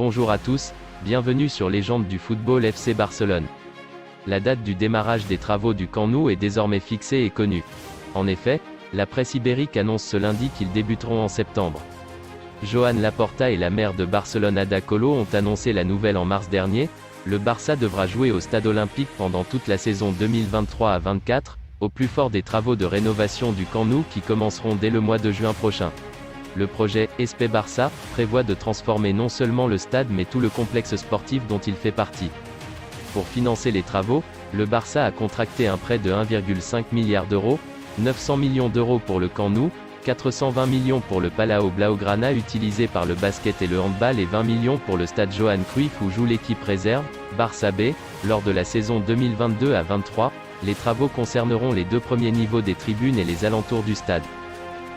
Bonjour à tous, bienvenue sur Légende du football FC Barcelone. La date du démarrage des travaux du Camp Nou est désormais fixée et connue. En effet, la presse ibérique annonce ce lundi qu'ils débuteront en septembre. Joan Laporta et la maire de Barcelone Ada Colau ont annoncé la nouvelle en mars dernier. Le Barça devra jouer au stade olympique pendant toute la saison 2023 à 24, au plus fort des travaux de rénovation du Camp Nou qui commenceront dès le mois de juin prochain. Le projet SP Barça prévoit de transformer non seulement le stade mais tout le complexe sportif dont il fait partie. Pour financer les travaux, le Barça a contracté un prêt de 1,5 milliard d'euros, 900 millions d'euros pour le Camp Nou, 420 millions pour le Palau Blaugrana utilisé par le basket et le handball et 20 millions pour le stade Johan Cruyff où joue l'équipe réserve, Barça B, lors de la saison 2022 à 23, les travaux concerneront les deux premiers niveaux des tribunes et les alentours du stade.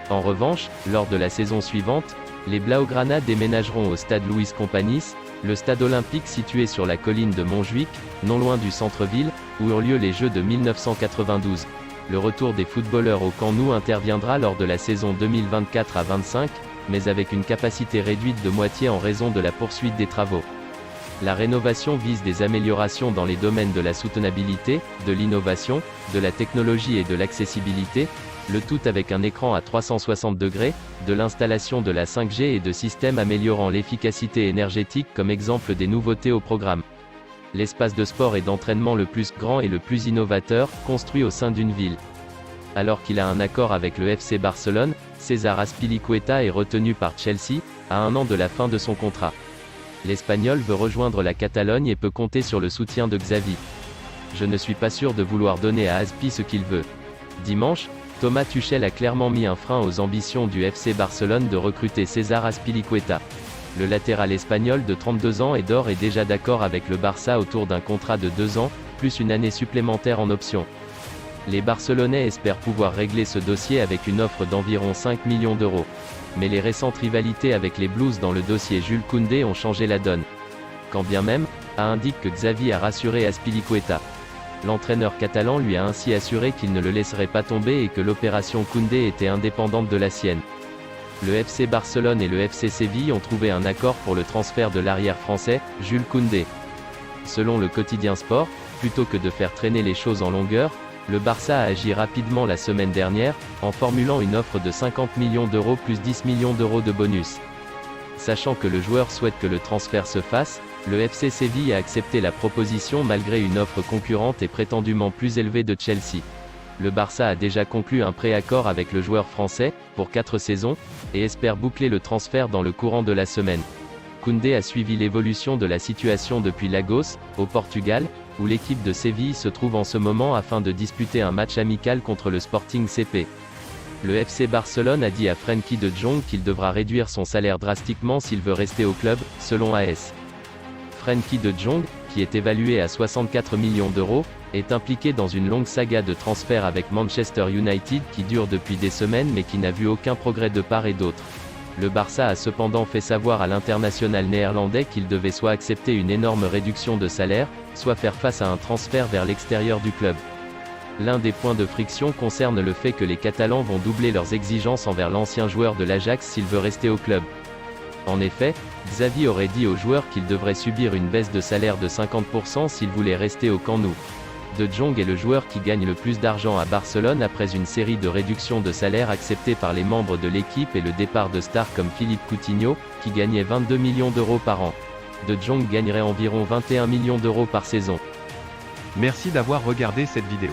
En revanche, lors de la saison suivante, les Blaugrana déménageront au stade Luis Companys, le stade olympique situé sur la colline de Montjuïc, non loin du centre-ville, où eurent lieu les Jeux de 1992. Le retour des footballeurs au Camp Nou interviendra lors de la saison 2024 à 25, mais avec une capacité réduite de moitié en raison de la poursuite des travaux. La rénovation vise des améliorations dans les domaines de la soutenabilité, de l'innovation, de la technologie et de l'accessibilité, le tout avec un écran à 360 degrés, de l'installation de la 5G et de systèmes améliorant l'efficacité énergétique comme exemple des nouveautés au programme. L'espace de sport et d'entraînement le plus grand et le plus innovateur, construit au sein d'une ville. Alors qu'il a un accord avec le FC Barcelone, César Azpilicueta est retenu par Chelsea, à 1 an de la fin de son contrat. L'Espagnol veut rejoindre la Catalogne et peut compter sur le soutien de Xavi. Je ne suis pas sûr de vouloir donner à Azpi ce qu'il veut. Dimanche, Thomas Tuchel a clairement mis un frein aux ambitions du FC Barcelone de recruter César Azpilicueta. Le latéral espagnol de 32 ans est déjà d'accord avec le Barça autour d'un contrat de 2 ans, plus une année supplémentaire en option. Les Barcelonais espèrent pouvoir régler ce dossier avec une offre d'environ 5 millions d'euros. Mais les récentes rivalités avec les Blues dans le dossier Jules Koundé ont changé la donne. Quand bien même, indique que Xavi a rassuré Azpilicueta. L'entraîneur catalan lui a ainsi assuré qu'il ne le laisserait pas tomber et que l'opération Koundé était indépendante de la sienne. Le FC Barcelone et le FC Séville ont trouvé un accord pour le transfert de l'arrière français, Jules Koundé. Selon le quotidien Sport, plutôt que de faire traîner les choses en longueur, le Barça a agi rapidement la semaine dernière, en formulant une offre de 50 millions d'euros plus 10 millions d'euros de bonus. Sachant que le joueur souhaite que le transfert se fasse, le FC Séville a accepté la proposition malgré une offre concurrente et prétendument plus élevée de Chelsea. Le Barça a déjà conclu un préaccord avec le joueur français, pour 4 saisons, et espère boucler le transfert dans le courant de la semaine. Koundé a suivi l'évolution de la situation depuis Lagos, au Portugal, où l'équipe de Séville se trouve en ce moment afin de disputer un match amical contre le Sporting CP. Le FC Barcelone a dit à Frenkie de Jong qu'il devra réduire son salaire drastiquement s'il veut rester au club, selon AS. Frenkie de Jong, qui est évalué à 64 millions d'euros, est impliqué dans une longue saga de transfert avec Manchester United qui dure depuis des semaines mais qui n'a vu aucun progrès de part et d'autre. Le Barça a cependant fait savoir à l'international néerlandais qu'il devait soit accepter une énorme réduction de salaire, soit faire face à un transfert vers l'extérieur du club. L'un des points de friction concerne le fait que les Catalans vont doubler leurs exigences envers l'ancien joueur de l'Ajax s'il veut rester au club. En effet, Xavi aurait dit aux joueurs qu'ils devraient subir une baisse de salaire de 50% s'ils voulaient rester au Camp Nou. De Jong est le joueur qui gagne le plus d'argent à Barcelone après une série de réductions de salaire acceptées par les membres de l'équipe et le départ de stars comme Philippe Coutinho, qui gagnait 22 millions d'euros par an. De Jong gagnerait environ 21 millions d'euros par saison. Merci d'avoir regardé cette vidéo.